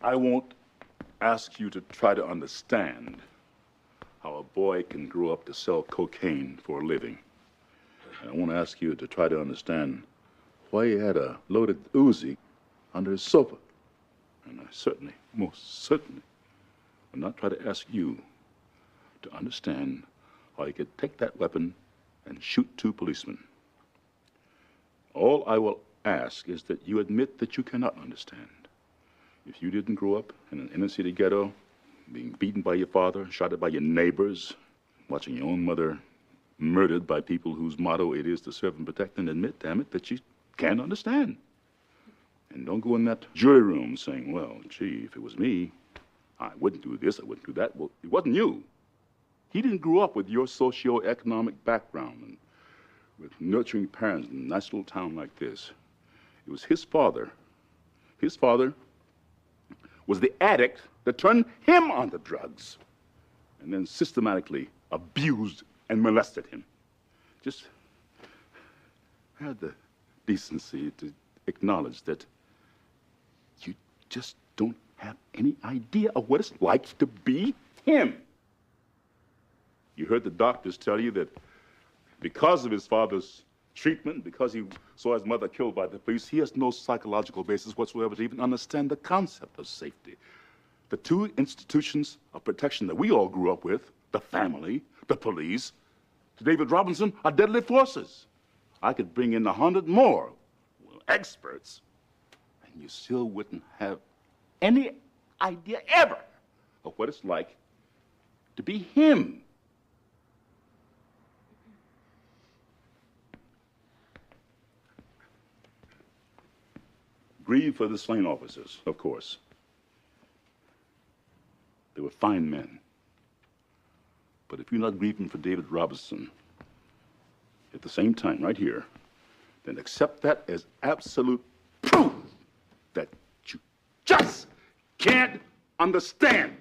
I won't ask you to try to understand how a boy can grow up to sell cocaine for a living. And I won't ask you to try to understand why he had a loaded Uzi under his sofa. And I certainly, most certainly, will not try to ask you to understand how he could take that weapon and shoot 2 policemen. All I will ask is that you admit that you cannot understand. If you didn't grow up in an inner city ghetto, being beaten by your father, shot at by your neighbors, watching your own mother murdered by people whose motto it is to serve and protect, and admit, damn it, that you can't understand. And don't go in that jury room saying, well, gee, if it was me, I wouldn't do this, I wouldn't do that. Well, it wasn't you. He didn't grow up with your socioeconomic background and with nurturing parents in a nice little town like this. It was his father. His father was the addict that turned him onto drugs and then systematically abused and molested him. Just had the decency to acknowledge that you just don't have any idea of what it's like to be him. You heard the doctors tell you that because of his father's treatment, because he saw his mother killed by the police, he has no psychological basis whatsoever to even understand the concept of safety. The 2 institutions of protection that we all grew up with, the family, the police, to David Robinson, are deadly forces. I could bring in 100 more experts, and you still wouldn't have any idea ever of what it's like to be him. Grieve for the slain officers, of course. They were fine men. But if you're not grieving for David Robinson, at the same time, right here, then accept that as absolute proof that you just can't understand.